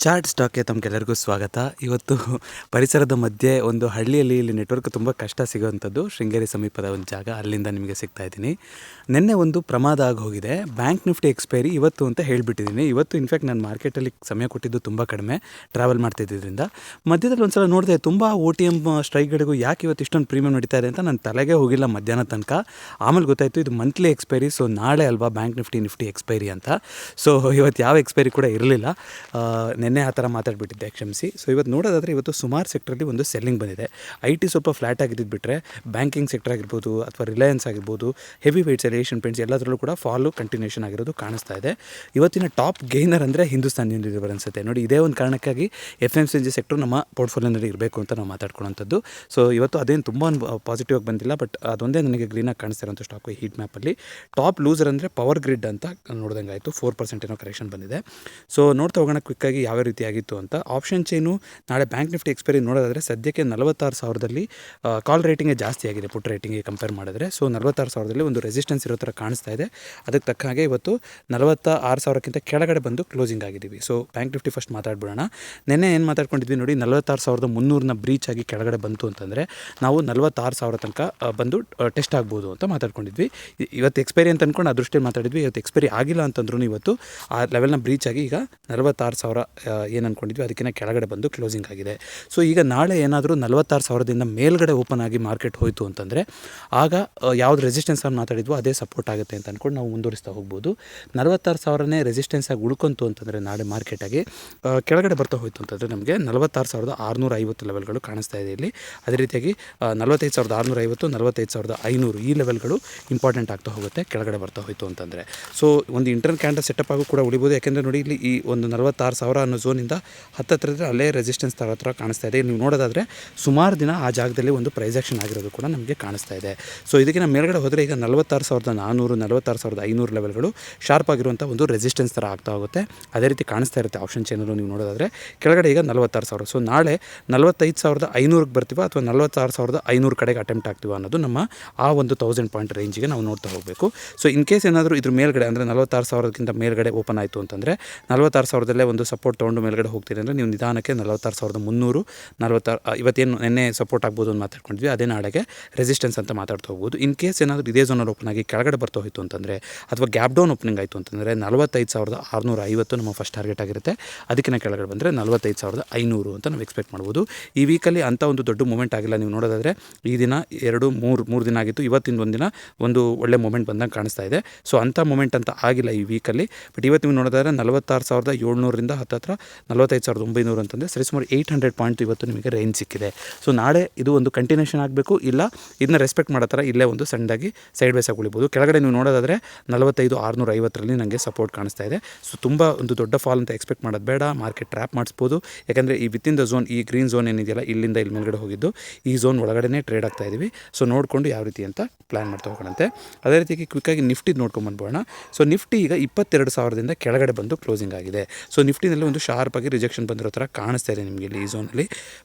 Chart ಸ್ಟಾಕ್ಗೆ ತಮಗೆಲ್ಲರಿಗೂ ಸ್ವಾಗತ. ಇವತ್ತು ಪರಿಸರದ ಮಧ್ಯೆ ಒಂದು ಹಳ್ಳಿಯಲ್ಲಿ ಇಲ್ಲಿ ನೆಟ್ವರ್ಕ್ ತುಂಬ ಕಷ್ಟ ಸಿಗೋವಂಥದ್ದು, ಶೃಂಗೇರಿ ಸಮೀಪದ ಒಂದು ಜಾಗ, ಅಲ್ಲಿಂದ ನಿಮಗೆ ಸಿಗ್ತಾ ಇದ್ದೀನಿ. ನಿನ್ನೆ ಒಂದು ಪ್ರಮಾದ ಆಗಿ ಹೋಗಿದೆ. ಬ್ಯಾಂಕ್ ನಿಫ್ಟಿ ಎಕ್ಸ್ಪೈರಿ ಇವತ್ತು ಅಂತ ಹೇಳಿಬಿಟ್ಟಿದ್ದೀನಿ. ಇವತ್ತು ಇನ್ಫ್ಯಾಕ್ಟ್ ನಾನು ಮಾರ್ಕೆಟಲ್ಲಿ ಸಮಯ ಕೊಟ್ಟಿದ್ದು ತುಂಬ ಕಡಿಮೆ, ಟ್ರಾವೆಲ್ ಮಾಡ್ತಿದ್ದರಿಂದ. ಮಧ್ಯದಲ್ಲಿ ಒಂದು ಸಲ ನೋಡಿದೆ, ತುಂಬ OTM ಸ್ಟ್ರೈಕ್ಗಳಿಗೂ ಯಾಕೆ ಇವತ್ತು ಇಷ್ಟೊಂದು ಪ್ರೀಮಿಯಂ ನಡೀತಾ ಇದೆ ಅಂತ ನನ್ನ ತಲೆಗೆ ಹೋಗಿಲ್ಲ ಮಧ್ಯಾಹ್ನ ತನಕ. ಆಮೇಲೆ ಗೊತ್ತಾಯಿತು ಇದು ಮಂತ್ಲಿ ಎಕ್ಸ್ಪೈರಿ, ಸೊ ನಾಳೆ ಅಲ್ವಾ ಬ್ಯಾಂಕ್ ನಿಫ್ಟಿ ಎಕ್ಸ್ಪೈರಿ ಅಂತ. ಸೊ ಇವತ್ತು ಯಾವ ಎಕ್ಸ್ಪೈರಿ ಕೂಡ ಇರಲಿಲ್ಲ. ನೆನ್ನೆ ಆ ಥರ ಮಾತಾಡ್ಬಿಟ್ಟಿದ್ದೆ, ಕ್ಷಮಿಸಿ. ಸೊ ಇವತ್ತು ನೋಡೋದಾದರೆ ಇವತ್ತು ಸುಮಾರು ಸೆಕ್ಟ್ರಲ್ಲಿ ಒಂದು ಸೆಲ್ಲಿಂಗ್ ಬಂದಿದೆ. IT ಸ್ವಲ್ಪ ಫ್ಲಾಟ್ ಆಗಿದ್ದು ಬಿಟ್ಟರೆ ಬ್ಯಾಂಕಿಂಗ್ ಸೆಕ್ಟರ್ ಆಗಿರ್ಬೋದು ಅಥವಾ ರಿಲಯನ್ಸ್ ಆಗಿರ್ಬೋದು, ಹೆವಿ ವೇಟ್ಸ್, ಏಷ್ಯನ್ ಪೇಂಟ್ಸ್ ಎಲ್ಲದರಲ್ಲೂ ಕೂಡ ಫಾಲು ಕಂಟಿನ್ಯೂಷನ್ ಆಗಿರೋದು ಕಾಣಿಸ್ತಾ ಇದೆ. ಇವತ್ತಿನ ಟಾಪ್ ಗೇನರ್ ಅಂದರೆ ಹಿಂದೂಸ್ತಾನ್ ಯೂನಿಲಿವರ್ ಅನಿಸುತ್ತೆ. ನೋಡಿ, ಇದೇ ಒಂದು ಕಾರಣಕ್ಕಾಗಿ FMCG ಸೆಕ್ಟರ್ ನಮ್ಮ ಪೋರ್ಟ್ಫೋಲಿಯೋನಲ್ಲಿ ಇರಬೇಕು ಅಂತ ನಾವು ಮಾತಾಡ್ಕೊಳ್ಳೋಂಥದ್ದು. ಸೊ ಇವತ್ತು ಅದೇನು ತುಂಬ ಪಾಸಿಟಿವ್ ಆಗಿ ಬಂದಿಲ್ಲ, ಬಟ್ ಅದೊಂದೇ ನನಗೆ ಗ್ರೀನಾಗಿ ಕಾಣಿಸ್ತಿರೋಂಥ ಸ್ಟಾಕು ಹೀಟ್ ಮ್ಯಾಪಲ್ಲಿ. ಟಾಪ್ ಲೂಸರ್ ಅಂದರೆ ಪವರ್ ಗ್ರಿಡ್ ಅಂತ ನೋಡಿದಂಗೆ ಆಯಿತು. 4% ಏನೋ ಕರೆಕ್ಷನ್ ಬಂದಿದೆ. ಸೊ ನೋಡ್ತಾ ಹೋಗೋಣ ಕ್ವಿಕ್ಕಾಗಿ ಯಾವ ರೀತಿ ಆಗಿತ್ತು ಅಂತ. ಆಪ್ಷನ್ ಚೈನು ನಾಳೆ ಬ್ಯಾಂಕ್ ನಿಫ್ಟಿ ಎಕ್ಸ್ಪೈರಿ ನೋಡೋದಾದರೆ ಸದ್ಯಕ್ಕೆ 46,000ದಲ್ಲಿ ಕಾಲ್ ರೇಟಿಂಗೇ ಜಾಸ್ತಿ ಆಗಿದೆ ಪುಟ್ ರೇಟಿಂಗಿಗೆ ಕಂಪೇರ್ ಮಾಡಿದ್ರೆ. ಸೊ 46,000ದಲ್ಲಿ ಒಂದು ರೆಸಿಸ್ಟೆನ್ಸ್ ಇರೋ ಥರ ಕಾಣಿಸ್ತಾ ಇದೆ. ಅದಕ್ಕೆ ತಕ್ಕ ಹಾಗೆ ಇವತ್ತು 46,000ಕ್ಕಿಂತ ಕೆಳಗಡೆ ಬಂದು ಕ್ಲೋಸಿಂಗ್ ಆಗಿದ್ದೀವಿ. ಸೊ ಬ್ಯಾಂಕ್ ನಿಫ್ಟಿ ಫಸ್ಟ್ ಮಾತಾಡ್ಬಿಡೋಣ. ನಿನ್ನೆ ಏನು ಮಾತಾಡ್ಕೊಂಡಿದ್ವಿ ನೋಡಿ, 46,300ನ ಬ್ರೀಚ್ ಆಗಿ ಕೆಳಗಡೆ ಬಂತು ಅಂತಂದರೆ ನಾವು 46,000 ತನಕ ಬಂದು ಟೆಸ್ಟ್ ಆಗ್ಬೋದು ಅಂತ ಮಾತಾಡ್ಕೊಂಡಿದ್ವಿ. ಇವತ್ತು ಎಕ್ಸ್ಪೈರಿ ಅಂತ ಅಂದ್ಕೊಂಡು ಆ ದೃಷ್ಟಿಯಲ್ಲಿ ಮಾತಾಡಿದ್ವಿ. ಇವತ್ತು ಎಕ್ಸ್ಪೈರಿ ಆಗಿಲ್ಲ ಅಂತಂದ್ರೂ ಇವತ್ತು ಆ ಲೆವೆಲ್ನ ಬ್ರೀಚ್ ಆಗಿ ಈಗ 46,000 ಏನು ಅಂದ್ಕೊಂಡಿದ್ವಿ ಅದಕ್ಕಿಂತ ಕೆಳಗಡೆ ಬಂದು ಕ್ಲೋಸಿಂಗ್ ಆಗಿದೆ. ಸೊ ಈಗ ನಾಳೆ ಏನಾದರೂ 46,000ದಿಂದ ಮೇಲ್ಗಡೆ ಓಪನ್ ಆಗಿ ಮಾರ್ಕೆಟ್ ಹೋಯಿತು ಅಂತಂದರೆ ಆಗ ಯಾವ್ದು ರೆಸಿಸ್ಟೆನ್ಸ್ ಆಗಿ ಮಾತಾಡಿದ್ವೋ ಅದೇ ಸಪೋರ್ಟ್ ಆಗುತ್ತೆ ಅಂತ ಅಂದ್ಕೊಂಡು ನಾವು ಮುಂದುವರಿಸ್ತಾ ಹೋಗ್ಬೋದು. 46,000ನೇ ರೆಸಿಸ್ಟೆನ್ಸ್ ಆಗಿ ಉಳ್ಕೊಂತು ಅಂತಂದರೆ ನಾಳೆ ಮಾರ್ಕೆಟಾಗಿ ಕೆಳಗಡೆ ಬರ್ತಾ ಹೋಯಿತು ಅಂತಂದರೆ ನಮಗೆ 46,650 ಲೆವೆಲ್ಗಳು ಕಾಣಿಸ್ತಾ ಇದೆ ಇಲ್ಲಿ. ಅದೇ ರೀತಿಯಾಗಿ 45,650, 45,500 ಈ ಲೆವೆಲ್ಗಳು ಇಂಪಾರ್ಟೆಂಟ್ ಆಗ್ತಾ ಹೋಗುತ್ತೆ ಕೆಳಗಡೆ ಬರ್ತಾ ಹೋಯಿತು ಅಂತಂದರೆ. ಸೊ ಒಂದು ಇಂಟರ್ನಲ್ ಕ್ಯಾಂಡಲ್ ಸೆಟಪ್ ಆಗು ಕೂಡ ಉಳಿಬೋದು. ಯಾಕೆಂದರೆ ನೋಡಿ, ಇಲ್ಲಿ ಈ ಒಂದು 46,000 ಅನ್ನೋ ಝೋನಿಂದ ಹತ್ತಿರ ಅಲ್ಲೇ ರೆಸಿಸ್ಟೆನ್ಸ್ ಹತ್ರ ಕಾಣಿಸ್ತಾ ಇದೆ. ನೀವು ನೋಡೋದಾದರೆ ಸುಮಾರು ದಿನ ಆ ಜಾಗದಲ್ಲಿ ಒಂದು ಪ್ರೈಸ್ ಆಕ್ಷನ್ ಆಗಿರೋದು ಕೂಡ ನಮಗೆ ಕಾಣಿಸ್ತಾ ಇದೆ. ಸೊ ಇದಕ್ಕಿಂತ ಮೇಲ್ಗಡೆ ಹೋದರೆ ಈಗ 46,400, 46,500 ಲೆವೆಲ್ಗಳು ಶಾರ್ಪ್ ಆಗಿರುವಂಥ ಒಂದು ರೆಸಿಸ್ಟೆನ್ಸ್ ಥರ ಆಗ್ತಾ ಹೋಗುತ್ತೆ. ಅದೇ ರೀತಿ ಕಾಣಿಸ್ತಾ ಇರುತ್ತೆ ಆಪ್ಷನ್ ಚೈನಲ್ಲೂ ನೀವು ನೋಡೋದಾದರೆ. ಕೆಳಗಡೆ ಈಗ 46,000. ಸೊ ನಾಳೆ 45,500ಗೆ ಬರ್ತೀವ ಅಥವಾ 46,500 ಕಡೆಗೆ ಅಟೆಂಪ್ಟ್ ಆಗ್ತೀವ ಅನ್ನೋದು ನಮ್ಮ ಆ ಒಂದು 1000 ಪಾಯಿಂಟ್ ರೇಂಜಿಗೆ ನಾವು ನೋಡ್ತಾ ಹೋಗಬೇಕು. ಸೊ ಇನ್ ಕೇಸ್ ಏನಾದರೂ ಇದ್ರ ಮೇಲ್ಗಡೆ ಅಂದರೆ 46,000ಕ್ಕಿಂತ ಮೇಲ್ಗಡೆ ಓಪನ್ ಆಯಿತು ಅಂತಂದರೆ 46,000ದಲ್ಲೇ ಒಂದು ಸಪೋರ್ಟ್ ತೊಗೊಂಡು ಮೇಲ್ಗಡೆ ಹೋಗ್ತೀರಿ ಅಂದರೆ ನೀವು ನಿಧಾನಕ್ಕೆ 46,300, 46 ಇವತ್ತೇನು ನಿನ್ನೆ ಸಪೋರ್ಟ್ ಆಗ್ಬೋದು ಅಂತ ಮಾತಾಡ್ಕೊಂಡಿದ್ವಿ, ಅದೇ ನಾಳೆಗೆ ರೆಸಿಸ್ಟೆನ್ಸ್ ಅಂತ ಮಾತಾಡ್ತಾ ಹೋಗ್ಬೋದು. ಇನ್ ಕೇಸ್ ಏನಾದರೂ ಇದೇ ಝೋನಲ್ಲಿ ಓಪನ್ ಆಗಿ ಕೆಳಗಡೆ ಬರ್ತಾ ಹೋಯಿತು ಅಂತಂದರೆ ಅಥವಾ ಗ್ಯಾಪ್ ಡೌನ್ ಓಪನಿಂಗ್ ಆಯಿತು ಅಂತಂದರೆ 45,650 ನಮ್ಮ ಫಸ್ಟ್ ಟಾರ್ಗೆಟ್ ಆಗಿರುತ್ತೆ. ಅದಕ್ಕಿಂತ ಕೆಳಗಡೆ ಬಂದರೆ 45,500 ಅಂತ ನಾವು ಎಕ್ಸ್ಪೆಕ್ಟ್ ಮಾಡ್ಬೋದು. ಈ ವೀಕಲ್ಲಿ ಅಂಥ ಒಂದು ದೊಡ್ಡ ಮೂಮೆಂಟ್ ಆಗಿಲ್ಲ. ನೀವು ನೋಡೋದಾದರೆ ಈ ದಿನ 2-3 ದಿನ ಆಗಿತ್ತು. ಇವತ್ತಿನ ಒಂದಿನ ಒಂದು ಒಳ್ಳೆ ಮೂಮೆಂಟ್ ಬಂದಂಗೆ ಕಾಣಿಸ್ತಾ ಇದೆ. ಸೊ ಅಂಥ ಮೂಮೆಂಟ್ ಅಂತ ಆಗಿಲ್ಲ ಈ ವೀಕಲ್ಲಿ. ಬಟ್ ಇವತ್ತು ನೀವು ನೋಡೋದಾದರೆ 46,700ರಿಂದ ಹತ್ತಿರ 45,900 ಅಂತಂದರೆ ಸರಿಸುಮಾರು 800 ಪಾಯಿಂಟ್ ಇವತ್ತು ನಿಮಗೆ ರೇಂಜ್ ಸಿಕ್ಕಿದೆ. ಸೊ ನಾಳೆ ಇದು ಒಂದು ಕಂಟಿನ್ಯೂಷನ್ ಆಗಬೇಕು, ಇಲ್ಲ ಇದನ್ನ ರೆಸ್ಪೆಕ್ಟ್ ಮಾಡೋ ಥರ ಇಲ್ಲೇ ಒಂದು ಸಣ್ಣದಾಗಿ ಸೈಡ್ ವೈಸ್ ಆಗಿ ಉಳಿಬೋದು. ಕೆಳಗಡೆ ನೀವು ನೋಡೋದಾದರೆ 45,650ರಲ್ಲಿ ನನಗೆ ಸಪೋರ್ಟ್ ಕಾಣಿಸ್ತಾ ಇದೆ. ಸೊ ತುಂಬ ಒಂದು ದೊಡ್ಡ ಫಾಲ್ ಅಂತ ಎಕ್ಸ್ಪೆಕ್ಟ್ ಮಾಡೋದು ಬೇಡ. ಮಾರ್ಕೆಟ್ ಟ್ರ್ಯಾಪ್ ಮಾಡಿಸ್ಬೋದು. ಯಾಕೆಂದರೆ ಈ ವಿತಿನ್ ದ ಝೋನ್, ಈ ಗ್ರೀನ್ ಝೋನ್ ಏನಿದೆಯಲ್ಲ, ಇಲ್ಲಿಂದ ಇಲ್ಲಿ ಮೇಲ್ಗಡೆ ಹೋಗಿದ್ದು ಈ ಝೋನ್ ಒಳಗಡೆ ಟ್ರೇಡ್ ಆಗ್ತಾ ಇದ್ದೀವಿ. ಸೊ ನೋಡಿಕೊಂಡು ಯಾವ ರೀತಿ ಅಂತ ಪ್ಲ್ಯಾನ್ ಮಾಡ್ತಾ ಹೋಗೋಣಂತೆ. ಅದೇ ರೀತಿಯಾಗಿ ಕ್ವಿಕ್ಕಾಗಿ ನಿಫ್ಟಿ ನೋಡ್ಕೊಂಬಂದ್ಬೋಣ. ಸೊ ನಿಫ್ಟಿ ಈಗ 22,000ದಿಂದ ಕೆಳಗಡೆ ಬಂದು ಕ್ಲೋಸಿಂಗ್ ಆಗಿದೆ. ಸೊ ನಿಫ್ಟಿನಲ್ಲಿ ಒಂದು ಶಾರ್ಪ್ ಆಗಿ ರಿಜೆಕ್ಷನ್ ಬಂದಿರೋ ಥರ ಕಾಣಿಸ್ತಾ ಇದೆ ನಿಮಗೆ ಇಲ್ಲಿ ಈ ಝೋನಲ್ಲಿ.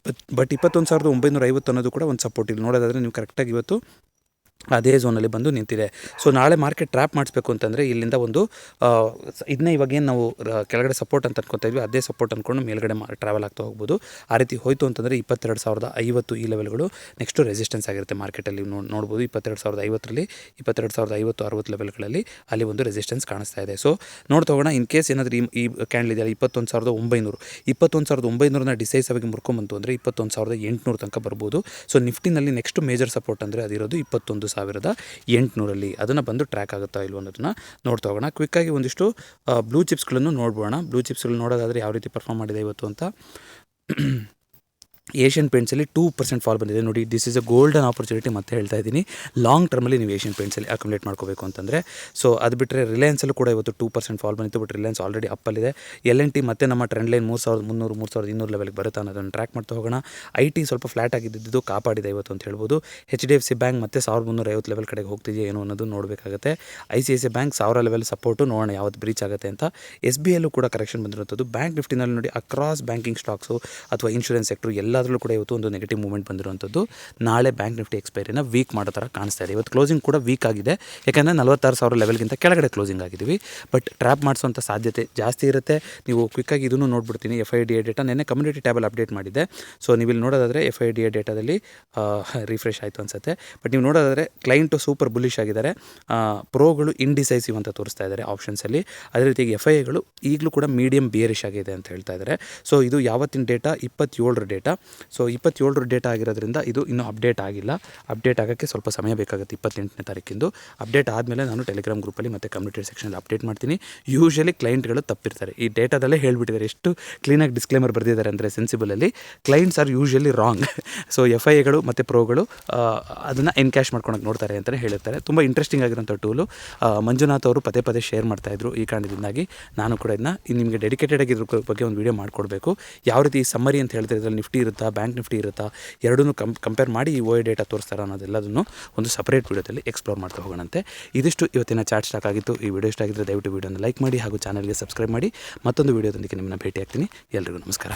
ಬಟ್ 21,950 ಅನ್ನೋದು ಕೂಡ ಒಂದು ಸಪೋರ್ಟ್. ಇಲ್ಲಿ ನೋಡೋದಾದರೆ ನೀವು ಕರೆಕ್ಟಾಗಿ ಇವತ್ತು ಅದೇ ಝೋನಲ್ಲಿ ಬಂದು ನಿಂತಿದೆ. ಸೊ ನಾಳೆ ಮಾರ್ಕೆಟ್ ಟ್ರ್ಯಾಪ್ ಮಾಡಿಸ್ಬೇಕು ಅಂತಂದರೆ ಇಲ್ಲಿಂದ ಒಂದು ಇದನ್ನ ಇವಾಗೇನು ನಾವು ಕೆಳಗಡೆ ಸಪೋರ್ಟ್ ಅಂತ ಅನ್ಕೊತಾ ಇದ್ವಿ, ಅದೇ ಸಪೋರ್ಟ್ ಅಂದ್ಕೊಂಡು ಮೇಲ್ಗಡೆ ಟ್ರಾವೆಲ್ ಆಗ್ತಾ ಹೋಗ್ಬೋದು. ಆ ರೀತಿ ಹೋಯಿತು ಅಂತಂದರೆ 22,050 ಈ ಲೆವೆಲ್ಗಳು ನೆಕ್ಸ್ಟು ರೆಸಿಸ್ಟೆನ್ಸ್ ಆಗಿರುತ್ತೆ ಮಾರ್ಕೆಟಲ್ಲಿ. ನೋಡ್ಬೋದು 22,050ರಲ್ಲಿ 22,050, 60 ಲೆವೆಲ್ಗಳಲ್ಲಿ ಅಲ್ಲಿ ಒಂದು ರೆಸಿಸ್ಟೆನ್ಸ್ ಕಾಣಿಸ್ತಾ ಇದೆ. ಸೊ ನೋಡ್ತಾ ಹೋಗೋಣ. ಇನ್ ಕೇಸ್ ಏನಾದರೂ ಈ ಕ್ಯಾಂಡಲ್ ಇದೆಯಲ್ಲ 21,900, 21,900ನ ಡಿಸೈಸಿವ್ ಆಗಿ ಮುರ್ಕೊಂಬಂತು ಅಂದರೆ 21,800 ತನಕ ಬರ್ಬೋದು. ಸೊ ನಿಫ್ಟಿನಲ್ಲಿ ನೆಕ್ಸ್ಟ್ ಮೇಜರ್ ಸಪೋರ್ಟ್ ಅಂದರೆ ಅದಿರೋದು 21,800ರಲ್ಲಿ. ಅದನ್ನು ಬಂದು ಟ್ರ್ಯಾಕ್ ಆಗುತ್ತಾ ಇಲ್ವೋ ಅನ್ನೋದನ್ನು ನೋಡ್ತಾ ಹೋಗೋಣ. ಕ್ವಿಕ್ಕಾಗಿ ಒಂದಿಷ್ಟು ಬ್ಲೂ ಚಿಪ್ಸ್ಗಳನ್ನು ನೋಡ್ಬೋಣ. ಬ್ಲೂ ಚಿಪ್ಸ್ಗಳು ನೋಡೋದಾದರೆ ಯಾವ ರೀತಿ ಪರ್ಫಾರ್ಮ್ ಮಾಡಿದೆ ಇವತ್ತು ಅಂತ. ಏಷ್ಯನ್ ಪೇಂಟ್ಸಲ್ಲಿ 2% ಫಾಲ್ ಬಂದಿದೆ ನೋಡಿ. This is a golden opportunity. ಮತ್ತೆ ಹೇಳ್ತಾ ಇದ್ದೀನಿ, ಲಾಂಗ್ ಟರ್ಮಲ್ಲಿ ನೀವು ಏಷ್ಯನ್ ಪೇಂಟ್ಸಲ್ಲಿ ಅಕ್ಯುಮುಲೇಟ್ ಮಾಡ್ಕೋಬೇಕು ಅಂತಂದರೆ. ಸೊ ಅದು ಬಿಟ್ಟರೆ ರಿಲಯನ್ಸಲ್ಲೂ ಕೂಡ ಇವತ್ತು 2% ಫಾಲ್ ಬಂದಿತ್ತು. But Reliance already ಅಪ್ಪಲ್ಲಿದೆ. L&T ಮತ್ತೆ ನಮ್ಮ ಟ್ರೆಂಡ್ ಲೈನ್ 3,300, 3,200 ಲೆವೆಲ್ಗೆ ಬರುತ್ತೆ ಅನ್ನೋದನ್ನು ಟ್ರ್ಯಾಕ್ ಮಾಡ್ತಾ ಹೋಗೋಣ. IT ಸ್ವಲ್ಪ ಫ್ಲಾಟ್ ಆಗಿದ್ದು ಕಾಪಾಡಿದೆ ಇವತ್ತು ಅಂತ ಹೇಳ್ಬೋದು. HDFC ಬ್ಯಾಂಕ್ ಮತ್ತೆ 1,350 ಲೆವೆಲ್ ಕಡೆಗೆ ಹೋಗ್ತಿದೆಯಾ ಏನೋ ಅನ್ನೋದು ನೋಡಬೇಕಾಗುತ್ತೆ. ICICI ಬ್ಯಾಂಕ್ 1,000 ಲೆವೆಲ್ ಸಪೋರ್ಟು, ನೋಡೋಣ ಯಾವತ್ತು ಬ್ರೀಚ್ ಆಗುತ್ತೆ ಅಂತ. SBIಯಲ್ಲೂ ಕೂಡ ಕರೆಕ್ಷನ್ ಬಂದಿರುವಂಥದ್ದು. ಬ್ಯಾಂಕ್ ನಿಫ್ಟಿನಲ್ಲಿ ನೋಡಿ, ಅಕ್ರಾಸ್ ಬ್ಯಾಂಕಿಂಗ್ ಸ್ಟಾಕ್ಸು ಅಥವಾ ಇನ್ಶೂರೆನ್ಸ್ ಸೆಕ್ಟ್ರು ಎಲ್ಲ ಎಲ್ಲದರಲ್ಲೂ ಕೂಡ ಇವತ್ತು ಒಂದು ನೆಗೆಟಿವ್ ಮೂವ್ಮೆಂಟ್ ಬಂದಿರುವಂಥದ್ದು. ನಾಳೆ ಬ್ಯಾಂಕ್ ನಿಫ್ಟಿ ಎಕ್ಸ್ಪೈರಿನ ವೀಕ್ ಮಾಡೋ ಥರ ಕಾಣಿಸ್ತಾ ಇದೆ. ಇವತ್ತು ಕ್ಲೋಸಿಂಗ್ ಕೂಡ ವೀಕ್ ಆಗಿದೆ, ಯಾಕೆಂದರೆ 46,000 ಲೆವೆಲ್ಗಿಂತ ಕೆಳಗಡೆ ಕ್ಲೋಸಿಂಗ್ ಆಗಿದ್ದೀವಿ. ಬಟ್ ಟ್ರ್ಯಾಪ್ ಮಾಡಿಸೋಂಥ ಸಾಧ್ಯತೆ ಜಾಸ್ತಿ ಇರುತ್ತೆ. ನೀವು ಕ್ವಿಕ್ಕಾಗಿ ಇದನ್ನು ನೋಡ್ಬಿಡ್ತೀನಿ. FIDA ಡೇಟಾ ನೆನ್ನೆ ಕಮ್ಯುನಿಟಿ ಟ್ಯಾಬಲ್ಲಿ ಅಪ್ಡೇಟ್ ಮಾಡಿದ್ದೆ. ಸೊ ನೀವು ಇಲ್ಲಿ ನೋಡೋದಾದರೆ FIDA ಡೇಟಾದಲ್ಲಿ ರಿಫ್ರೆಶ್ ಆಯಿತು ಅನಿಸುತ್ತೆ. ಬಟ್ ನೀವು ನೋಡೋದಾದರೆ ಕ್ಲೈಂಟು ಸೂಪರ್ ಬುಲಿಶ್ ಆಗಿದ್ದಾರೆ. ಪ್ರೋಗಳು ಇಂಡಿಸೈಸಿವ್ ಅಂತ ತೋರಿಸ್ತಾ ಇದ್ದಾರೆ ಆಪ್ಷನ್ಸಲ್ಲಿ. ಅದೇ ರೀತಿಯಾಗಿ FIAಗಳು ಈಗಲೂ ಕೂಡ ಮೀಡಿಯಮ್ ಬಿಯರಿಶ್ ಆಗಿದೆ ಅಂತ ಹೇಳ್ತಾ ಇದ್ದಾರೆ. ಸೊ ಇದು ಯಾವತ್ತಿನ ಡೇಟಾ? 27ರ ಡೇಟಾ. ಸೊ 27ರ ಡೇಟಾ ಆಗಿರೋದ್ರಿಂದ ಇದು ಇನ್ನೂ ಅಪ್ಡೇಟ್ ಆಗಿಲ್ಲ. ಅಪ್ಡೇಟ್ ಆಗೋಕ್ಕೆ ಸ್ವಲ್ಪ ಸಮಯ ಬೇಕಾಗುತ್ತೆ. 28ನೇ ತಾರೀಕಿಂದು ಅಪ್ಡೇಟ್ ಆದಮೇಲೆ ನಾನು ಟೆಲಿಗ್ರಾಮ್ ಗ್ರೂಪಲ್ಲಿ ಮತ್ತು ಕಮ್ಯುನಿಟಿ ಸೆಕ್ಷನಲ್ಲಿ ಅಪ್ಡೇಟ್ ಮಾಡ್ತೀನಿ. ಯೂಶಲಿ ಕ್ಲೈಂಟ್ಗಳು ತಪ್ಪಿರ್ತಾರೆ. ಈ ಡೇಟಾದಲ್ಲೇ ಹೇಳ್ಬಿಟ್ಟಿದ್ದಾರೆ, ಎಷ್ಟು ಕ್ಲೀನಾಗಿ ಡಿಸ್ಕ್ಲೇಮರ್ ಬರೆದಿದ್ದಾರೆ ಅಂದರೆ ಸೆನ್ಸಿಬಲಲ್ಲಿ clients are usually wrong. So FIAಗಳು ಮತ್ತು ಪ್ರೋಗಳು ಅದನ್ನು ಎನ್ಕ್ಯಾಶ್ ಮಾಡ್ಕೊಳಕ್ಕೆ ನೋಡ್ತಾರೆ ಅಂತಲೇ ಹೇಳಿರ್ತಾರೆ. ತುಂಬ ಇಂಟ್ರೆಸ್ಟಿಂಗ್ ಆಗಿರೋಂಥ ಟೂಲು. ಮಂಜುನಾಥ್ ಅವರು ಪದೇ ಪದೇ ಶೇರ್ ಮಾಡ್ತಾಯಿದ್ರು. ಈ ಕಾರಣದಿಂದಾಗಿ ನಾನು ಕೂಡ ಇದನ್ನ ನಿಮಗೆ ಡೆಡಿಕೇಟೆಡ್ ಆಗಿ ಇದ್ರ ಬಗ್ಗೆ ಒಂದು ವೀಡಿಯೋ ಮಾಡಿಕೊಡ್ಬೇಕು. ಯಾವ ರೀತಿ ಸಮ್ಮರಿ ಅಂತ ಹೇಳ್ತಾರೆ, ಇದರಲ್ಲಿ ನಿಫ್ಟಿ ಇರುತ್ತಾ, ಬ್ಯಾಂಕ್ ನಿಫ್ಟಿ ಇರುತ್ತಾ, ಎರಡೂ ಕಂಪೇರ್ ಮಾಡಿ ಈ OI ಡೇಟಾ ತೋರಿಸ್ತಾರೆ ಅನ್ನೋದೆಲ್ಲದನ್ನು ಒಂದು ಸಪ್ರೇಟ್ ವೀಡಿಯೋದಲ್ಲಿ ಎಕ್ಸ್ಪ್ಲೋರ್ ಮಾಡ್ತಾ ಹೋಗೋಣಂತೆ. ಇದಿಷ್ಟು ಇವತ್ತಿನ ಚಾರ್ಟ್ ಸ್ಟಾಕ್ ಆಗಿತ್ತು. ಈ ವಿಡಿಯೋ ಇಷ್ಟ ಆಗಿದ್ದರೆ ದಯವಿಟ್ಟು ವೀಡಿಯೋನ ಲೈಕ್ ಮಾಡಿ ಹಾಗೂ ಚಾನಲ್ಗೆ ಸಬ್ಸ್ಕ್ರೈಬ್ ಮಾಡಿ. ಮತ್ತೊಂದು ವೀಡಿಯೋದೊಂದಿಗೆ ನಿಮ್ಮನ್ನು ಭೇಟಿ ಆಗ್ತೀನಿ. ಎಲ್ರಿಗೂ ನಮಸ್ಕಾರ.